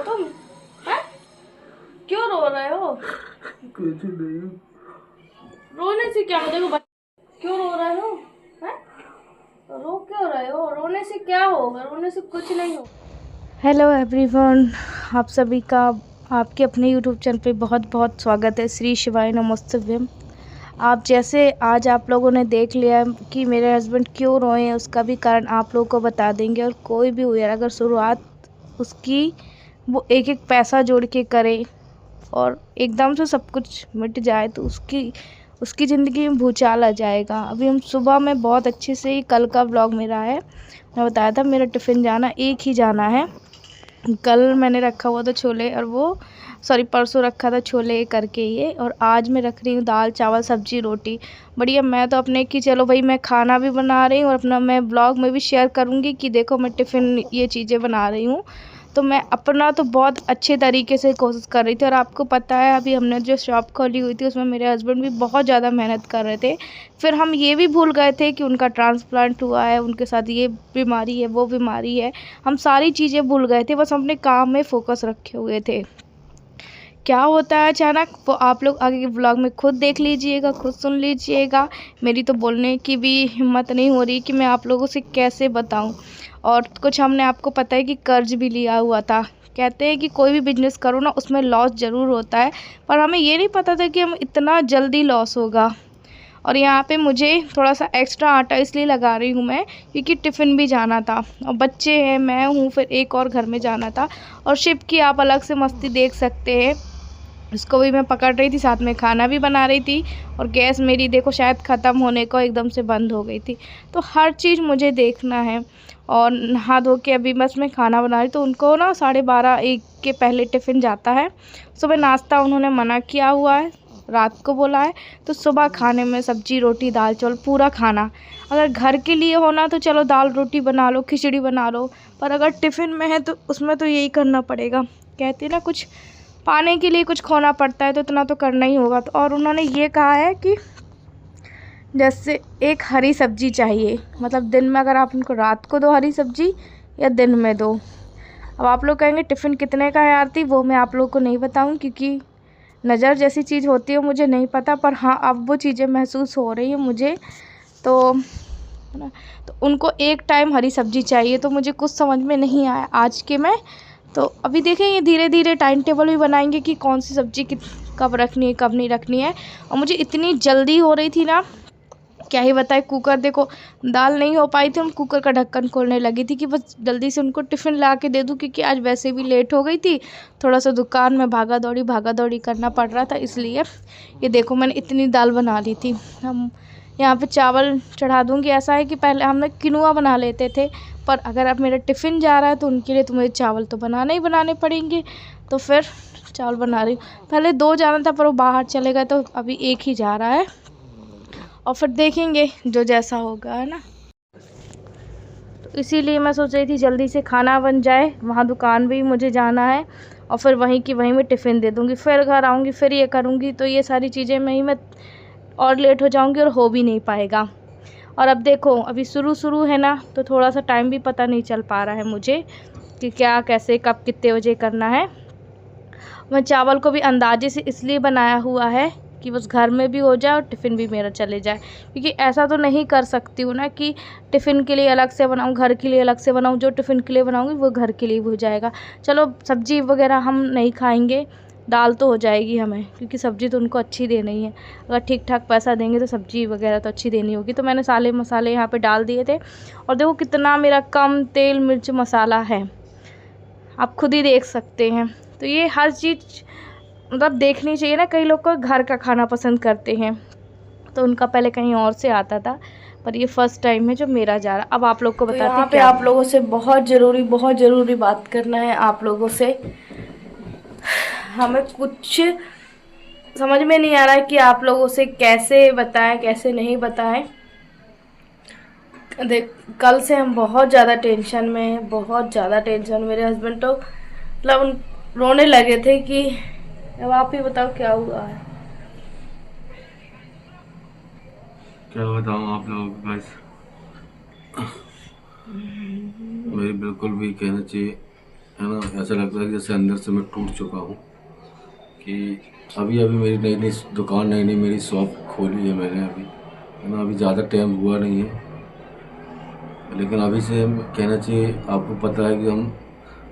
तुम? हैं? क्यों रो रहे हो? कुछ नहीं। रोने से क्या मतलब? क्यों रो रहे हो? हैं? रो क्यों रहे हो? रोने से क्या होगा? रोने से कुछ नहीं हो। हेलो एवरीवन, आप सभी का आपके अपने यूट्यूब चैनल पे बहुत बहुत स्वागत है। श्री शिवाय नमस्तुभ्यम। आप जैसे आज आप लोगों ने देख लिया कि मेरे हस्बैंड क्यों रोए हैं, उसका भी कारण आप लोगों को बता देंगे। और कोई भी हुई अगर शुरुआत उसकी वो एक एक पैसा जोड़ के करे और एकदम से सब कुछ मिट जाए तो उसकी ज़िंदगी में भूचाल आ जाएगा। अभी हम सुबह में बहुत अच्छे से ही कल का व्लॉग मेरा है, मैं बताया था मेरा टिफ़िन जाना एक ही जाना है। कल मैंने रखा हुआ था छोले और वो परसों रखा था छोले करके ये, और आज मैं रख रही हूँ दाल चावल सब्जी रोटी। बढ़िया। मैं तो अपने कि चलो भाई मैं खाना भी बना रही हूँ और अपना मैं ब्लॉग में भी शेयर करूँगी कि देखो मैं टिफ़िन ये चीज़ें बना रही हूँ। तो मैं अपना तो बहुत अच्छे तरीके से कोशिश कर रही थी। और आपको पता है अभी हमने जो शॉप खोली हुई थी उसमें मेरे हस्बैंड भी बहुत ज़्यादा मेहनत कर रहे थे। फिर हम ये भी भूल गए थे कि उनका ट्रांसप्लांट हुआ है, उनके साथ ये बीमारी है वो बीमारी है। हम सारी चीज़ें भूल गए थे, बस हम अपने काम में फ़ोकस रखे हुए थे। क्या होता है अचानक वो आप लोग आगे के व्लॉग में खुद देख लीजिएगा, खुद सुन लीजिएगा। मेरी तो बोलने की भी हिम्मत नहीं हो रही कि मैं आप लोगों से कैसे बताऊं। और कुछ हमने आपको पता है कि कर्ज भी लिया हुआ था। कहते हैं कि कोई भी बिजनेस करो ना उसमें लॉस ज़रूर होता है, पर हमें ये नहीं पता था कि हम इतना जल्दी लॉस होगा। और यहाँ पे मुझे थोड़ा सा एक्स्ट्रा आटा इसलिए लगा रही हूँ मैं क्योंकि टिफ़िन भी जाना था और बच्चे हैं, मैं हूँ, फिर एक और घर में जाना था। और शिप की आप अलग से मस्ती देख सकते हैं, उसको भी मैं पकड़ रही थी, साथ में खाना भी बना रही थी। और गैस मेरी देखो शायद ख़त्म होने को एकदम से बंद हो गई थी। तो हर चीज़ मुझे देखना है। और नहा धो के अभी बस मैं खाना बना रही, तो उनको ना 12:30-1 के पहले टिफ़िन जाता है। सुबह नाश्ता उन्होंने मना किया हुआ है, रात को बोला है। तो सुबह खाने में सब्जी रोटी दाल चावल पूरा खाना। अगर घर के लिए होना तो चलो दाल रोटी बना लो, खिचड़ी बना लो, पर अगर टिफ़िन में है तो उसमें तो यही करना पड़ेगा। कहते ना कुछ पाने के लिए कुछ खोना पड़ता है, तो इतना तो करना ही होगा। तो और उन्होंने ये कहा है कि जैसे एक हरी सब्ज़ी चाहिए, मतलब दिन में अगर आप उनको रात को दो हरी सब्ज़ी या दिन में दो। अब आप लोग कहेंगे टिफ़िन कितने का है आरती, वो मैं आप लोगों को नहीं बताऊं क्योंकि नज़र जैसी चीज़ होती है मुझे नहीं पता, पर हाँ अब वो चीज़ें महसूस हो रही हैं मुझे। तो है ना, तो उनको एक टाइम हरी सब्ज़ी चाहिए। तो मुझे कुछ समझ में नहीं आया आज के मैं, तो अभी देखें ये धीरे धीरे टाइम टेबल भी बनाएंगे कि कौन सी सब्ज़ी कब रखनी है कब नहीं रखनी है। और मुझे इतनी जल्दी हो रही थी ना, क्या ही बताए। कुकर देखो दाल नहीं हो पाई थी, हम कुकर का ढक्कन खोलने लगी थी कि बस जल्दी से उनको टिफ़िन ला के दे दूँ, क्योंकि आज वैसे भी लेट हो गई थी। थोड़ा सा दुकान में भागा दौड़ी करना पड़ रहा था, इसलिए ये देखो मैंने इतनी दाल बना ली थी। हम यहाँ पे चावल चढ़ा दूँगी। ऐसा है कि पहले हम लोग किनुआ बना लेते थे, पर अगर अब मेरा टिफ़िन जा रहा है तो उनके लिए तो मुझे चावल तो बनाने ही बनाने पड़ेंगे। तो फिर चावल बना रही हूँ। पहले 2 जाना था पर वो बाहर चले गए, तो अभी एक ही जा रहा है और फिर देखेंगे जो जैसा होगा, है ना। तो इसीलिए मैं सोच रही थी जल्दी से खाना बन जाए, वहाँ दुकान भी मुझे जाना है और फिर वहीं की वहीं मैं टिफ़िन दे दूँगी, फिर घर आऊँगी, फिर ये करूँगी। तो ये सारी चीज़ें मैं और लेट हो जाऊँगी और हो भी नहीं पाएगा। और अब देखो अभी शुरू है ना, तो थोड़ा सा टाइम भी पता नहीं चल पा रहा है मुझे कि क्या कैसे कब कितने बजे करना है। मैं चावल को भी अंदाजे से इसलिए बनाया हुआ है कि बस घर में भी हो जाए और टिफ़िन भी मेरा चले जाए, क्योंकि ऐसा तो नहीं कर सकती हूँ ना कि टिफ़िन के लिए अलग से बनाऊँ घर के लिए अलग से बनाऊँ। जो टिफ़िन के लिए बनाऊँगी वो घर के लिए भी हो जाएगा। चलो सब्ज़ी वगैरह हम नहीं खाएंगे, दाल तो हो जाएगी हमें, क्योंकि सब्ज़ी तो उनको अच्छी देनी है। अगर ठीक ठाक पैसा देंगे तो सब्ज़ी वगैरह तो अच्छी देनी होगी। तो मैंने सारे मसाले यहाँ पे डाल दिए थे और देखो कितना मेरा कम तेल मिर्च मसाला है, आप खुद ही देख सकते हैं। तो ये हर चीज़ मतलब देखनी चाहिए ना। कई लोग को घर का खाना पसंद करते हैं, तो उनका पहले कहीं और से आता था, पर ये फर्स्ट टाइम है जो मेरा जा रहा। अब आप लोग को बताते हैं। यहाँ पे आप लोगों से बहुत ज़रूरी बात करना है आप लोगों से। हमें कुछ समझ में नहीं आ रहा है कि आप लोगों से कैसे बताएं कैसे नहीं बताएं। देख कल से हम बहुत ज़्यादा टेंशन में हैं, बहुत ज़्यादा टेंशन। मेरे हस्बैंड तो मतलब रोने लगे थे कि अब आप ही बताओ क्या हुआ है। क्या बताऊँ आप लोगों को, बस मेरी बिल्कुल भी कहना चाहिए है ना, ऐसा लगता है कि जैसे अंदर से मैं टूट चुका हूँ। कि अभी मेरी नई नई दुकान, नई नई मेरी शॉप खोली है मैंने अभी, है ना, अभी ज़्यादा टाइम हुआ नहीं है। लेकिन अभी से कहना चाहिए, आपको पता है कि हम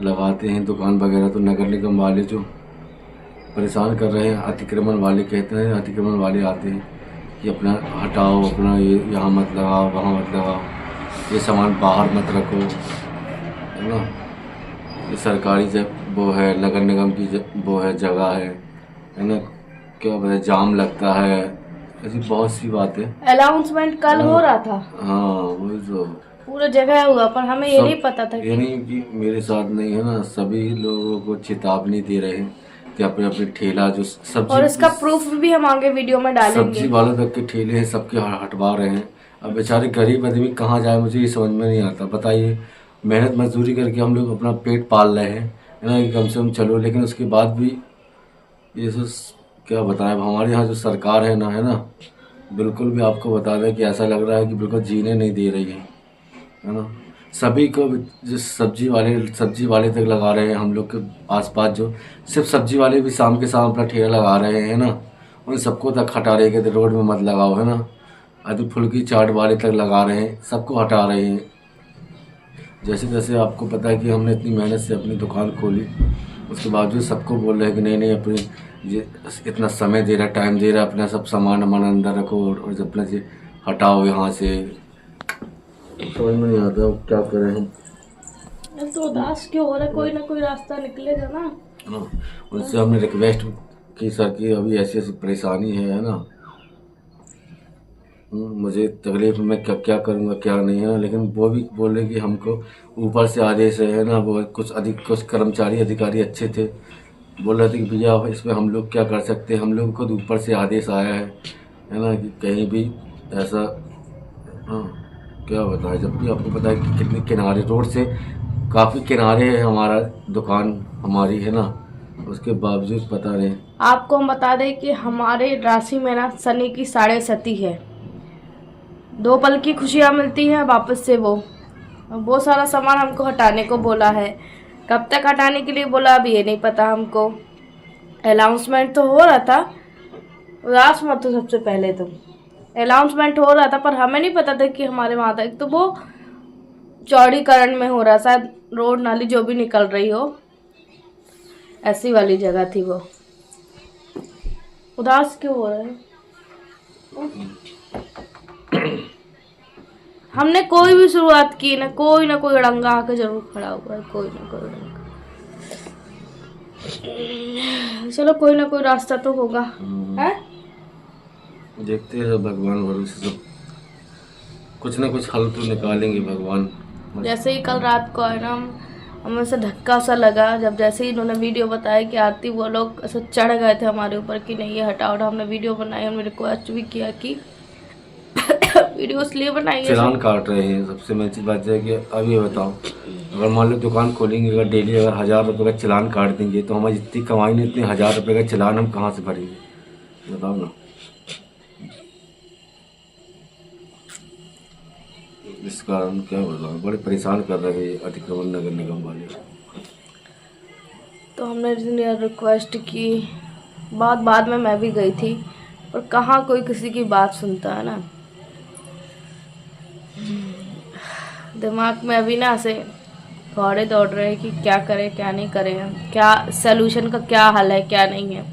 लगाते हैं दुकान वगैरह, तो नगर निगम वाले जो परेशान कर रहे हैं, अतिक्रमण वाले कहते हैं, अतिक्रमण वाले आते हैं कि अपना हटाओ, अपना ये यहाँ मत लगाओ, वहाँ मत लगाओ, ये सामान बाहर मत रखो, है ना। ये सरकारी वो है, नगर निगम की वो है, जगह है ना। क्या बताए, जाम लगता है, ऐसी बहुत सी बातें। अनाउंसमेंट कल हो रहा था। हाँ वही तो, पूरा जगह हुआ, पर हमें ये नहीं पता था ये नहीं कि मेरे साथ नहीं है ना, सभी लोगों को चेतावनी दे रहे हैं कि अपने अपने ठेला जो सब्जी, और इसका प्रूफ भी हम आगे वीडियो में डालेंगे। सब्जी वालों तक के ठेले हैं, सबके हटवा रहे हैं। अब बेचारे गरीब आदमी कहाँ जाए, मुझे ये समझ में नहीं आता। बताइए, मेहनत मजदूरी करके हम लोग अपना पेट पाल रहे हैं, है ना, कि कम से कम चलो, लेकिन उसके बाद भी ये सब क्या बताएं। हमारे यहाँ जो सरकार है ना, बिल्कुल भी आपको बता दें कि ऐसा लग रहा है कि बिल्कुल जीने नहीं दे रही है ना। सभी को, जो सब्जी वाले तक लगा रहे हैं, हम लोग के आसपास जो सिर्फ सब्जी वाले भी शाम के शाम अपना ठेला लगा रहे हैं ना, उन सबको तक हटा रहे हैं कि रोड में मत लगाओ, है ना। आदि फुल्की चाट वाले तक लगा रहे हैं, सबको हटा रहे हैं। जैसे जैसे आपको पता है कि हमने इतनी मेहनत से अपनी दुकान खोली, उसके बावजूद सबको बोल रहे हैं कि नहीं अपनी ये इतना समय दे रहा है, टाइम दे रहा है, अपना सब सामान अंदर रखो और जब अपना से हटाओ यहाँ से। समझ में नहीं आता क्या करें हम। तो उदास क्यों हो रहा है, कोई ना कोई रास्ता निकलेगा ना। उनसे हमने रिक्वेस्ट की, सर की अभी ऐसी ऐसी परेशानी है ना, मुझे तकलीफ में क्या करूँगा क्या नहीं है ना। लेकिन वो भी बोले कि हमको ऊपर से आदेश है ना, वो कुछ कर्मचारी अधिकारी अच्छे थे, बोल रहे थे कि भैया इसमें हम लोग क्या कर सकते हैं, हम लोग को ऊपर से आदेश आया है ना, कि कहीं भी ऐसा, हाँ क्या बताएं। जब भी आपको पता है कि कितने किनारे, रोड से काफ़ी किनारे है हमारा दुकान हमारी, है ना, उसके बावजूद पता नहीं। आपको हम बता दें कि हमारे राशि में ना शनि की 7.5 है, 2 पल की खुशियाँ मिलती हैं, वापस से वो सारा सामान हमको हटाने को बोला है। कब तक हटाने के लिए बोला अभी ये नहीं पता हमको। अनाउंसमेंट तो हो रहा था, उदास मत हो, सबसे पहले तो अनाउंसमेंट हो रहा था, पर हमें नहीं पता था कि हमारे वहाँ तक तो वो चौड़ीकरण में हो रहा, शायद रोड नाली जो भी निकल रही हो, ऐसी वाली जगह थी वो। उदास क्यों हो रहा है? हमने कोई भी शुरुआत की ना कोई अड़ंगा आके जरूर खड़ा हुआ है, कोई ना कोई अड़ंगा। चलो कोई ना कोई रास्ता तो होगा, है? देखते हैं, भगवान भरोसे सब कुछ ना कुछ हल तो निकालेंगे भगवान। जैसे ही कल रात को है ना, हमें से धक्का सा लगा, जब जैसे ही इन्होंने वीडियो बताया कि आरती वो लोग ऐसे चढ़ गए थे हमारे ऊपर कि नहीं ये हटाओ, हमने वीडियो बनाई, हमने रिक्वेस्ट भी किया कि वीडियो इसलिए बनाई, चालान काट रहे हैं। सबसे मेन बात है कि अब ये बताओ, अगर मान लो दुकान खोलेंगे, अगर डेली अगर 1000 रुपये का चालान काट देंगे, तो हमारी जितनी कमाई नहीं इतने 1000 रुपये का चालान हम कहाँ से भरेंगे, बताओ ना। इस कारण क्या बताओ, बड़े परेशान कर रहे हैं अतिक्रमण नगर निगम वाले। तो हमने रिक्वेस्ट की, बाद में मैं भी गई थी, पर कहाँ कोई किसी की बात सुनता है ना। दिमाग में अभी ना ऐसे घोड़े दौड़ रहे हैं कि क्या करें क्या नहीं करें, क्या सलूशन का क्या हल है क्या नहीं है,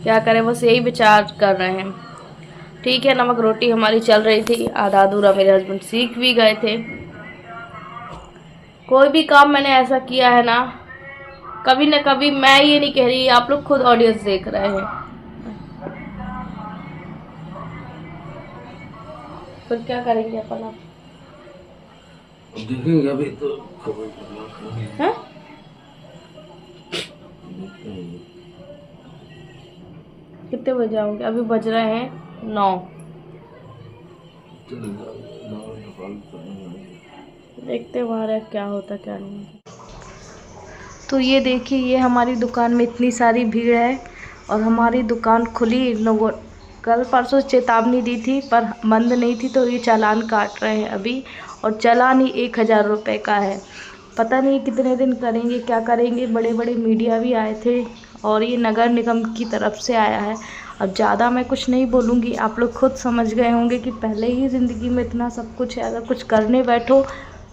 क्या करें, बस यही विचार कर रहे हैं। ठीक है, नमक रोटी हमारी चल रही थी, आधा अधूरा मेरे हस्बैंड सीख भी गए थे। कोई भी काम मैंने ऐसा किया है ना, कभी न कभी, मैं ये नहीं कह रही, आप लोग खुद ऑडियंस देख रहे हैं, फिर क्या करेंगे अपन आप? देखेंगे अभी तो है? कितने बजे आओगे? अभी बज रहे हैं 9। देखते बाहर क्या होता क्या नहीं। तो ये देखिए, ये हमारी दुकान में इतनी सारी भीड़ है, और हमारी दुकान खुली, इन लोगों कल परसों चेतावनी दी थी पर बंद नहीं थी, तो ये चालान काट रहे हैं अभी, और चालान ही 1000 रुपये का है। पता नहीं कितने दिन करेंगे, क्या करेंगे। बड़े बड़े मीडिया भी आए थे और ये नगर निगम की तरफ से आया है। अब ज़्यादा मैं कुछ नहीं बोलूँगी, आप लोग खुद समझ गए होंगे कि पहले ही ज़िंदगी में इतना सब कुछ है, अगर कुछ करने बैठो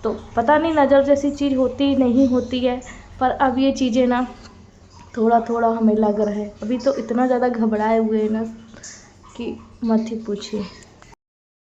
तो पता नहीं नज़र जैसी चीज़ होती नहीं होती है। पर अब ये चीज़ें ना थोड़ा थोड़ा हमें लग रहा है, अभी तो इतना ज़्यादा घबराए हुए हैं ना कि मत ही पूछिए।